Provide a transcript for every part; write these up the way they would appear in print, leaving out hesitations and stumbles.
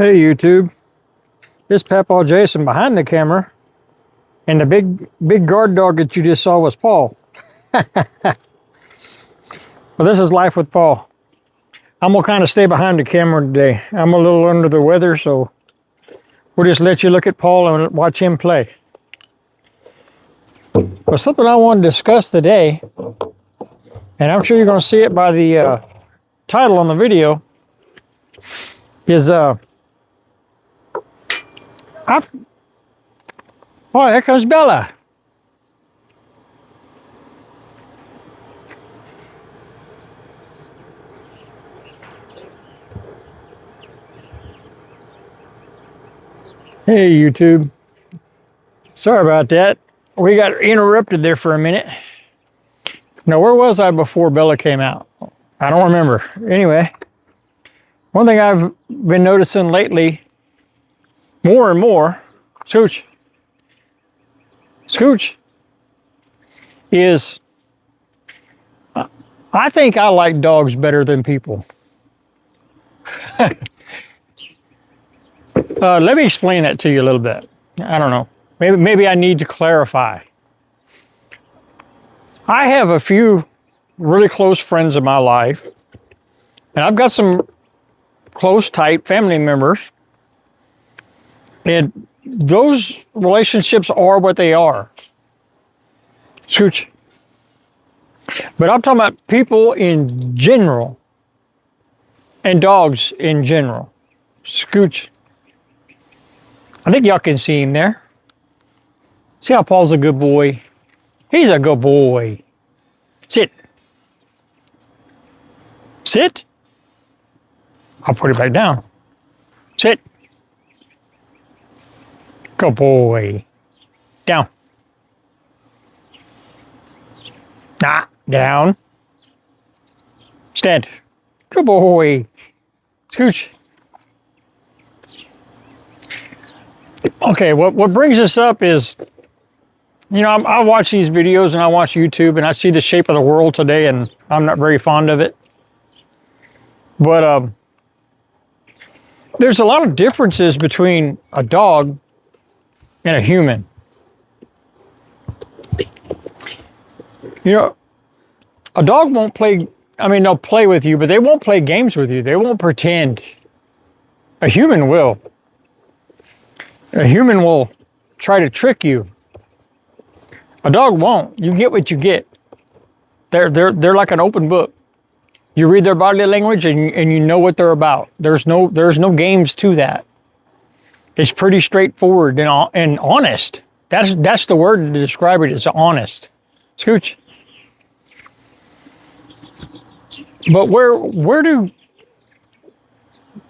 Hey YouTube, this Papaw Jason behind the camera, and the big guard dog that you just saw was Paul. Well, this is life with Paul. I'm gonna kind of stay behind the camera today. I'm a little under the weather, so we'll just let you look at Paul and watch him play. But something I want to discuss today, and I'm sure you're gonna see it by the title on the video, is oh, there comes Bella. Hey YouTube. Sorry about that. We got interrupted there for a minute. Now, where was I before Bella came out? I don't remember. Anyway, one thing I've been noticing lately, more and more, Scooch, is I think I like dogs better than people. Let me explain that to you a little bit. I don't know. Maybe I need to clarify. I have a few really close friends in my life, and I've got some close, tight family members. And those relationships are what they are. Scooch. But I'm talking about people in general and dogs in general. Scooch. I think y'all can see him there. See how Paul's a good boy? He's a good boy. Sit. Sit. I'll put it back down. Sit. Good boy. Down. Nah, down. Stand. Good boy. Scooch. Okay, what brings this up is, you know, I watch these videos and I watch YouTube and I see the shape of the world today, and I'm not very fond of it. But there's a lot of differences between a dog and a human. You know, a dog won't play, I mean, they'll play with you, but they won't play games with you. They won't pretend. A human will. A human will try to trick you. A dog won't. You get what you get. They're like an open book. You read their body language and you know what they're about. There's no games to that. It's pretty straightforward and honest. That's the word to describe it. It's honest. Scooch. But where do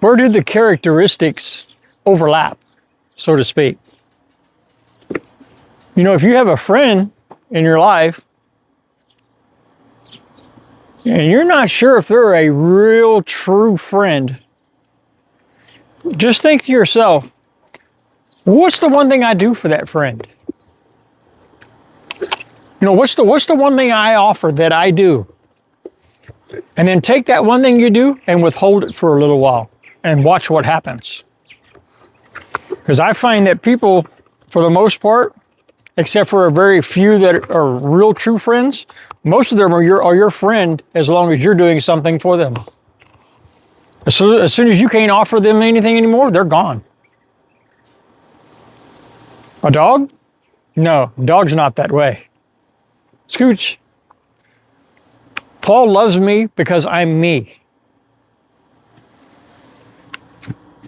the characteristics overlap, so to speak? You know, if you have a friend in your life and you're not sure if they're a real true friend, just think to yourself, what's the one thing I do for that friend? You know, what's the one thing I offer that I do? And then take that one thing you do and withhold it for a little while and watch what happens. Because I find that people, for the most part, except for a very few that are real true friends, most of them are your friend as long as you're doing something for them. As soon as you can't offer them anything anymore, they're gone. A dog? No, dog's not that way. Scooch. Paul loves me because I'm me.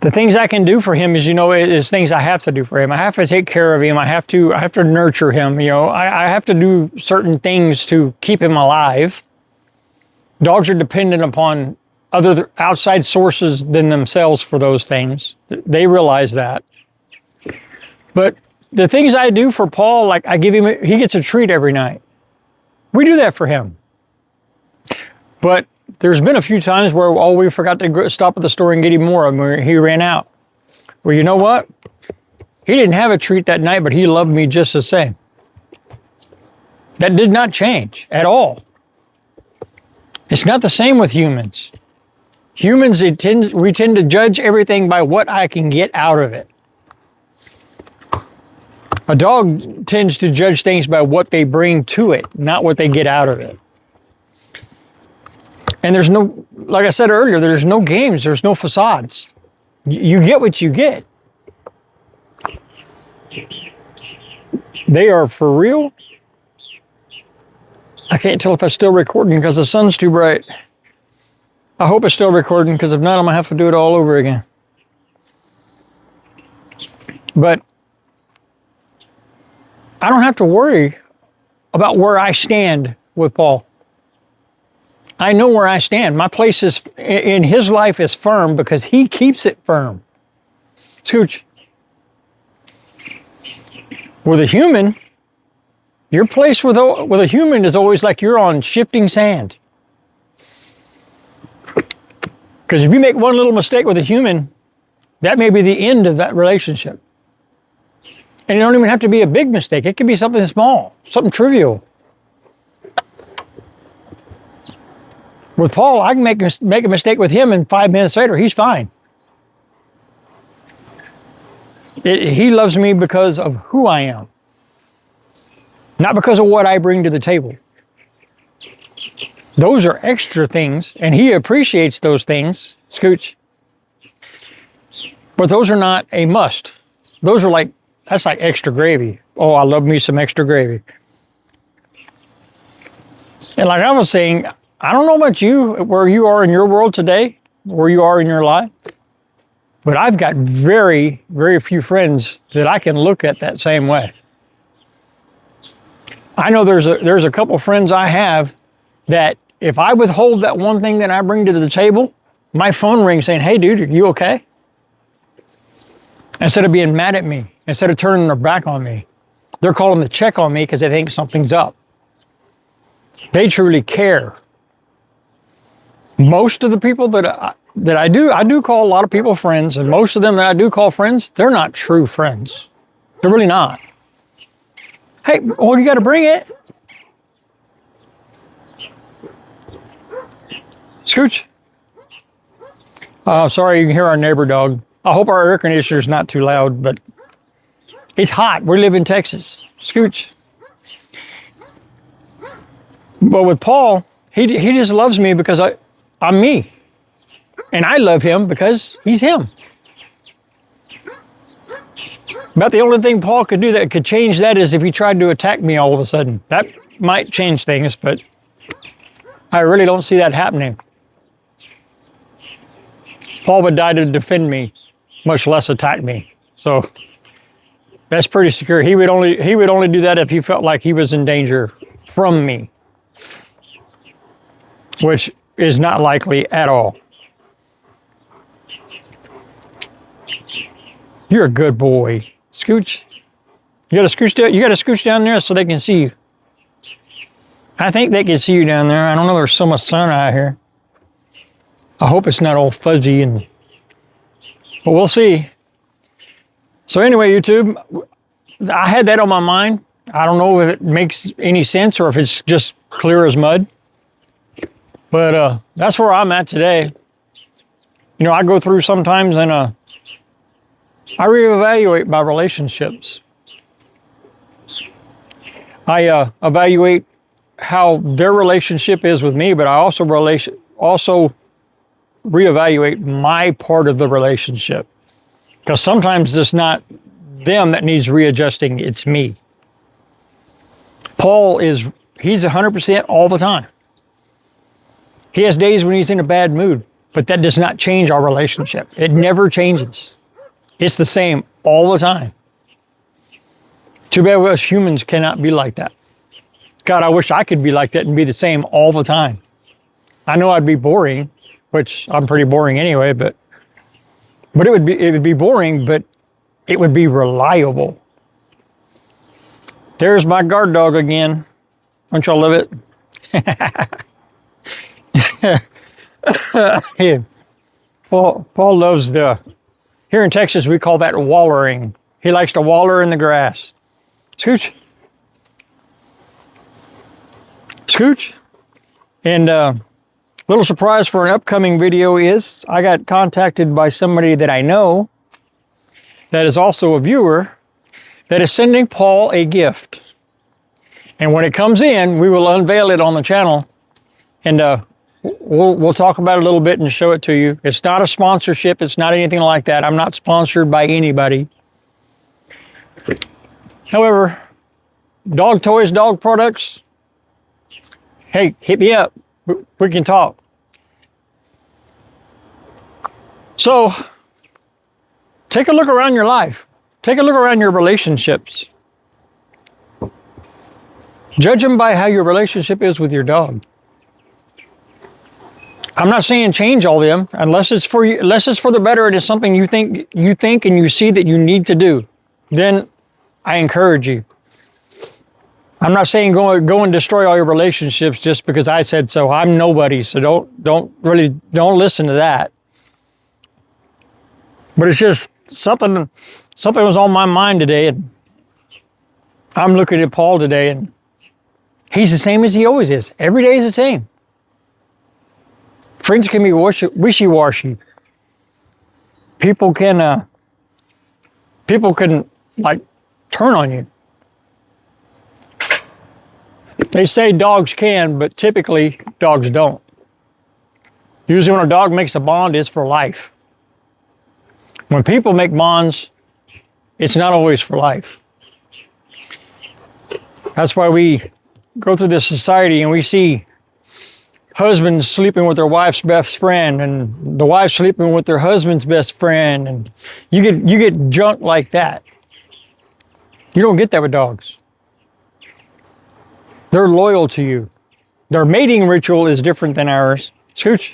The things I can do for him is things I have to do for him. I have to take care of him. I have to nurture him. You know, I have to do certain things to keep him alive. Dogs are dependent upon other outside sources than themselves for those things. They realize that. But the things I do for Paul, like I give him, he gets a treat every night. We do that for him. But there's been a few times where, we forgot to stop at the store and get him more, and he ran out. Well, you know what? He didn't have a treat that night, but he loved me just the same. That did not change at all. It's not the same with humans. Humans, we tend to judge everything by what I can get out of it. A dog tends to judge things by what they bring to it, not what they get out of it. And there's no, like I said earlier, there's no games, there's no facades. You get what you get. They are for real. I can't tell if I'm still recording because the sun's too bright. I hope it's still recording, because if not, I'm going to have to do it all over again. But I don't have to worry about where I stand with Paul. I know where I stand. My place is in his life is firm because he keeps it firm. Scooch. With a human, your place with a human is always like you're on shifting sand. Because if you make one little mistake with a human, that may be the end of that relationship. And it don't even have to be a big mistake. It could be something small, something trivial. With Paul, I can make a mistake with him, and 5 minutes later, he's fine. He loves me because of who I am, not because of what I bring to the table. Those are extra things, and he appreciates those things, Scooch. But those are not a must. Those are that's like extra gravy. Oh, I love me some extra gravy. And like I was saying, I don't know about you, where you are in your world today, where you are in your life, but I've got very, very few friends that I can look at that same way. I know there's a couple friends I have that if I withhold that one thing that I bring to the table, my phone rings saying, "Hey dude, are you okay?" Instead of being mad at me, instead of turning their back on me, they're calling to check on me because they think something's up. They truly care. Most of the people that I do call a lot of people friends, and most of them that I do call friends, they're not true friends. They're really not. Hey, well, you got to bring it. Scooch. Sorry, you can hear our neighbor dog. I hope our air conditioner is not too loud, but it's hot. We live in Texas. Scooch. But with Paul, he just loves me because I'm me. And I love him because he's him. About the only thing Paul could do that could change that is if he tried to attack me all of a sudden. That might change things, but I really don't see that happening. Paul would die to defend me, much less attack me. So that's pretty secure. He would only do that if he felt like he was in danger from me, which is not likely at all. You're a good boy. Scooch. You gotta scooch down there so they can see you. I think they can see you down there. I don't know, there's so much sun out here. I hope it's not all fuzzy, but we'll see. So anyway, YouTube, I had that on my mind. I don't know if it makes any sense or if it's just clear as mud. But that's where I'm at today. You know, I go through sometimes and I reevaluate my relationships. I evaluate how their relationship is with me, but I also reevaluate my part of the relationship. Because sometimes it's not them that needs readjusting, it's me. Paul he's 100% all the time. He has days when he's in a bad mood, but that does not change our relationship. It never changes. It's the same all the time. Too bad us humans cannot be like that. God, I wish I could be like that and be the same all the time. I know I'd be boring, which I'm pretty boring anyway, but it would be boring, but it would be reliable. There's my guard dog again. Don't y'all love it? Yeah. Paul loves here in Texas, we call that wallering. He likes to waller in the grass. Scooch. Scooch. And Little surprise for an upcoming video is I got contacted by somebody that I know that is also a viewer that is sending Paul a gift. And when it comes in, we will unveil it on the channel, and we'll talk about it a little bit and show it to you. It's not a sponsorship. It's not anything like that. I'm not sponsored by anybody. However, dog toys, dog products, hey, hit me up. We can talk. So, take a look around your life. Take a look around your relationships. Judge them by how your relationship is with your dog. I'm not saying change all of them unless it's for you, unless it's for the better and it's something you think and you see that you need to do. Then I encourage you. I'm not saying go and destroy all your relationships just because I said so. I'm nobody, so don't listen to that. But it's just something was on my mind today, and I'm looking at Paul today, and he's the same as he always is. Every day is the same. Friends can be wishy-washy. People can like turn on you. They say dogs can, but typically dogs don't. Usually when a dog makes a bond, it's for life. When people make bonds, it's not always for life. That's why we go through this society and we see husbands sleeping with their wife's best friend and the wife sleeping with their husband's best friend, and you get junk like that. You don't get that with dogs. They're loyal to you. Their mating ritual is different than ours. Scooch.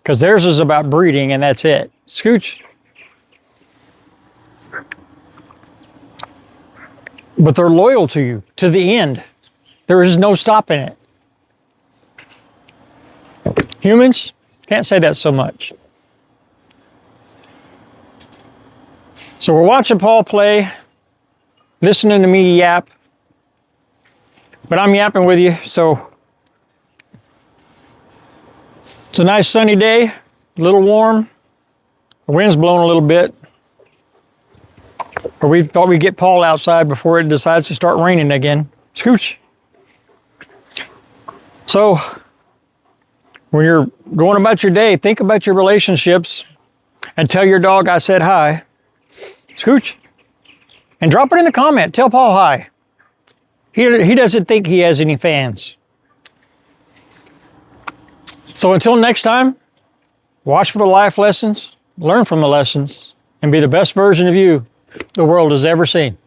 Because theirs is about breeding and that's it. Scooch. But they're loyal to you to the end. There is no stopping it. Humans, can't say that so much. So we're watching Paul play, listening to me yap, but I'm yapping with you, so it's a nice sunny day, a little warm, the wind's blowing a little bit, but we thought we'd get Paul outside before it decides to start raining again. Scooch. So, when you're going about your day, think about your relationships and tell your dog I said hi. Scooch. And drop it in the comment. Tell Paul hi. He doesn't think he has any fans. So until next time, watch for the life lessons, learn from the lessons, and be the best version of you the world has ever seen.